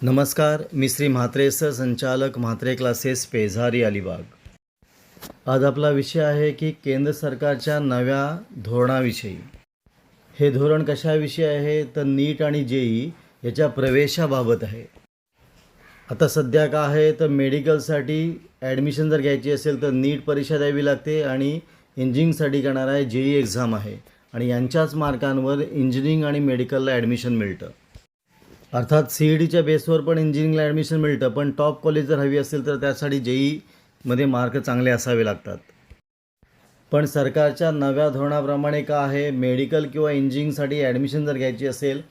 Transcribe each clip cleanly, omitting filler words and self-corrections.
नमस्कार, मी श्री म्हात्रे सर, संचालक म्हात्रे क्लासेस, पेझारी, अलिबाग. आज आपला विषय आहे की केंद्र सरकारच्या नव्या धोरणाविषयी. हे धोरण कशाविषयी आहे तर नीट आणि जेई याच्या प्रवेशाबाबत आहे. आता सध्या काय आहे तर मेडिकलसाठी ॲडमिशन जर घ्यायची असेल तर नीट परीक्षा द्यावी लागते आणि इंजिनिअरिंगसाठी करणार आहे जेई एक्झाम आहे आणि यांच्याच मार्कांवर इंजिनिअरिंग आणि मेडिकलला ॲडमिशन मिळतं. अर्थात CETच्या बेसवर पण इंजिनिअरिंगला ॲडमिशन मिळतं, पण टॉप कॉलेज जर हवी असेल तर त्यासाठी जेईमध्ये मार्क चांगले असावे लागतात. पण सरकारच्या नव्या धोरणाप्रमाणे का आहे, मेडिकल किंवा इंजिनिअरिंगसाठी ॲडमिशन जर घ्यायची असेल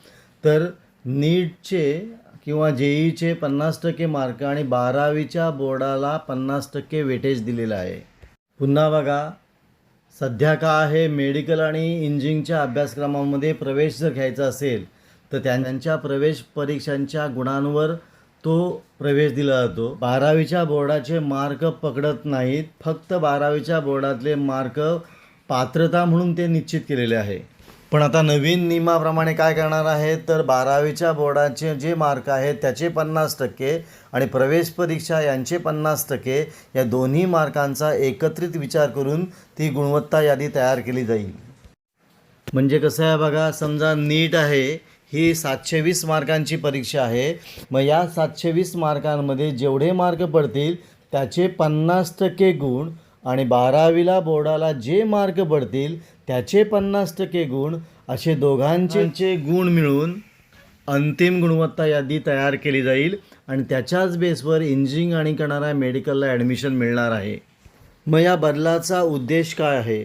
तर नीटचे किंवा जेईचे 50% मार्क आणि 12वीच्या बोर्डाला 50% वेटेज दिलेलं आहे. पुन्हा बघा, सध्या का आहे, मेडिकल आणि इंजिनिअरिंगच्या अभ्यासक्रमामध्ये प्रवेश जर घ्यायचा असेल तर त्यांच्या प्रवेश परीक्षांच्या गुणांवर तो प्रवेश दिला जातो. 12वीच्या बोर्डाचे मार्क पकडत नाहीत, फक्त 12वीच्या बोर्डातले मार्क पात्रता म्हणून ते निश्चित केलेले आहे. पण आता नवीन नियमाप्रमाणे काय करणार आहे तर 12वीच्या बोर्डाचे जे मार्क आहेत त्याचे 50% आणि प्रवेश परीक्षा यांचे 50% या दोन्ही मार्कांचा एकत्रित विचार करून ती गुणवत्ता यादी तयार केली जाईल. म्हणजे कसं आहे बघा, समजा नीट आहे ही 720 मार्कांची परीक्षा आहे. मग या 720 मार्कांमध्ये जेवढे मार्क पडतील त्याचे 50% गुण आणि 12वीला बोर्डाला जे मार्क पडतील त्याचे 50% गुण असे दोघांचे गुण मिळून अंतिम गुणवत्ता यादी तयार केली जाईल आणि त्याच्याच बेसवर इंजिनिअरिंग आणि करणाऱ्या मेडिकलला ॲडमिशन मिळणार आहे. मग या बदलाचा उद्देश काय आहे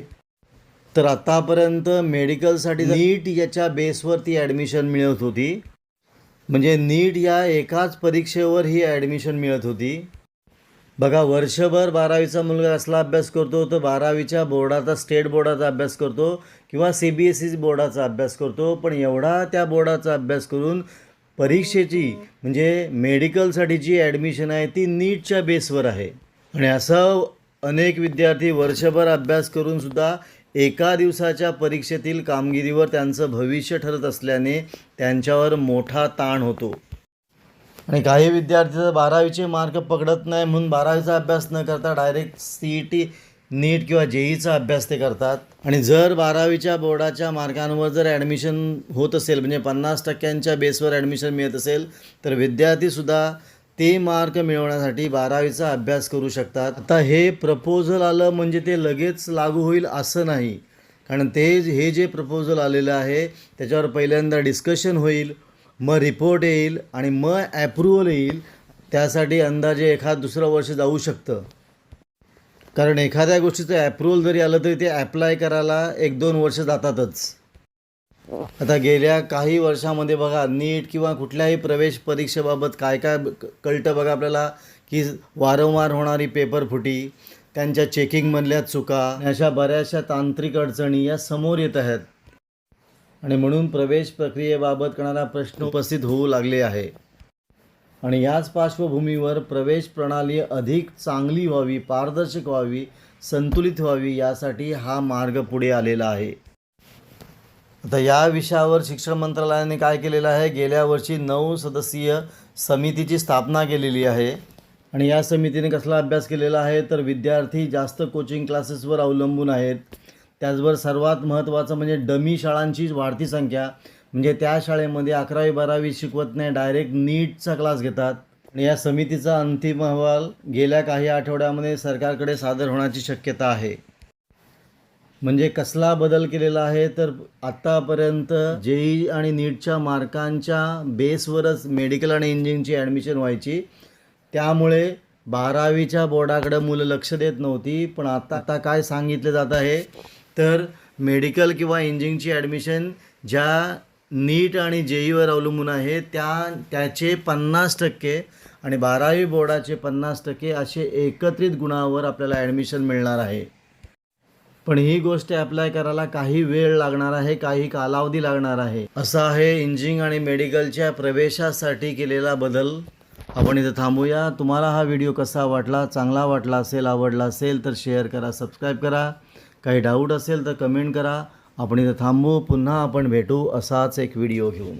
तर आतापर्यंत मेडिकलसाठी नीट याच्या बेसवर ती ॲडमिशन मिळत होती. म्हणजे नीट या एकाच परीक्षेवर ही ॲडमिशन मिळत होती. बघा, वर्षभर 12वीचा मुलगा कसला अभ्यास करतो तर 12वीच्या बोर्डाचा, स्टेट बोर्डाचा अभ्यास करतो किंवा CBSE बोर्डाचा अभ्यास करतो. पण एवढा त्या बोर्डाचा अभ्यास करून परीक्षेची म्हणजे मेडिकलसाठी जी ॲडमिशन आहे ती नीटच्या बेसवर आहे. आणि असं अनेक विद्यार्थी वर्षभर अभ्यास करूनसुद्धा एका दिवसाच्या परीक्षेतील कामगिरीवर त्यांचं भविष्य ठरत असल्याने त्यांच्यावर मोठा ताण होतो. आणि काही विद्यार्थी तर 12वीचे मार्क पकडत नाही म्हणून 12वीचा अभ्यास न करता डायरेक्ट CET, नीट किंवा जेईचा अभ्यास ते करतात. आणि जर 12वीच्या बोर्डाच्या मार्कांवर जर ॲडमिशन होत असेल म्हणजे 50%च्या बेसवर ॲडमिशन मिळत असेल तर विद्यार्थीसुद्धा ते मार्क मिळवण्यासाठी 12वीचा अभ्यास करू शकतात. आता हे प्रपोजल आलं म्हणजे ते लगेच लागू होईल असं नाही, कारण हे जे प्रपोजल आलेलं आहे त्याच्यावर पहिल्यांदा डिस्कशन होईल, मग रिपोर्ट येईल आणि मग ॲप्रुव्हल येईल. त्यासाठी अंदाजे एखाद दुसरं वर्ष जाऊ शकतं, कारण एखाद्या गोष्टीचं ॲप्रुव्हल जरी आलं तरी ते ॲप्लाय करायला 1-2 वर्ष जातातच. आता गेल्या काही वर्षामध्ये बघा, नीट किंवा कुठल्याही प्रवेश परीक्षेबाबत काय काय कळतं बघा आपल्याला, की वारंवार होणारी पेपरफुटी, त्यांच्या चेकिंगमधल्या चुका, अशा बऱ्याचशा तांत्रिक अडचणी या समोर येत आहेत. आणि म्हणून प्रवेश प्रक्रियेबाबत करणारा प्रश्न उपस्थित होऊ लागले आहे. आणि याच पार्श्वभूमीवर प्रवेश प्रणाली अधिक चांगली व्हावी, पारदर्शक व्हावी, संतुलित व्हावी यासाठी हा मार्ग पुढे आलेला आहे. आता या विषयावर शिक्षण मंत्रालयाने काय केलेलं आहे, गेल्या वर्षी 9 सदस्यीय समितीची स्थापना केलेली आहे. आणि या समितीने कसला अभ्यास केलेला आहे तर विद्यार्थी जास्त कोचिंग क्लासेसवर अवलंबून आहेत. त्याचबरोबर सर्वात महत्त्वाचं म्हणजे डमी शाळांची वाढती संख्या. म्हणजे त्या शाळेमध्ये 11वी-12वी शिकवत नाही, डायरेक्ट नीटचा क्लास घेतात. आणि या समितीचा अंतिम अहवाल गेल्या काही आठवड्यामध्ये सरकारकडे सादर होण्याची शक्यता आहे. म्हणजे कसला बदल केलेला आहे तर आत्तापर्यंत जेई आणि नीटच्या मार्कांच्या बेसवरच मेडिकल आणि इंजिनिअरिंगची ॲडमिशन व्हायची. त्यामुळे 12वीच्या बोर्डाकडे मुलं लक्ष देत नव्हती. पण आता काय सांगितलं जात आहे तर मेडिकल किंवा इंजिनिअरिंगची ॲडमिशन ज्या नीट आणि जेईवर अवलंबून आहे त्याचे 50% आणि 12वी बोर्डाचे 50% असे एकत्रित गुणावर आपल्याला ॲडमिशन मिळणार आहे. पण ही गोष्ट अप्लाय करायला काही वेळ लागणार आहे, काही कालावधी लागणार आहे. असा आहे इंजिनिअरिंग आणि मेडिकलच्या प्रवेशासाठी केलेला बदल. आपण इथं थांबूया. तुम्हाला हा व्हिडिओ कसा वाटला, चांगला वाटला असेल, आवडला असेल तर शेअर करा, सबस्क्राईब करा. काही डाऊट असेल तर कमेंट करा. आपण इथं थांबू, पुन्हा आपण भेटू असाच एक व्हिडिओ घेऊन.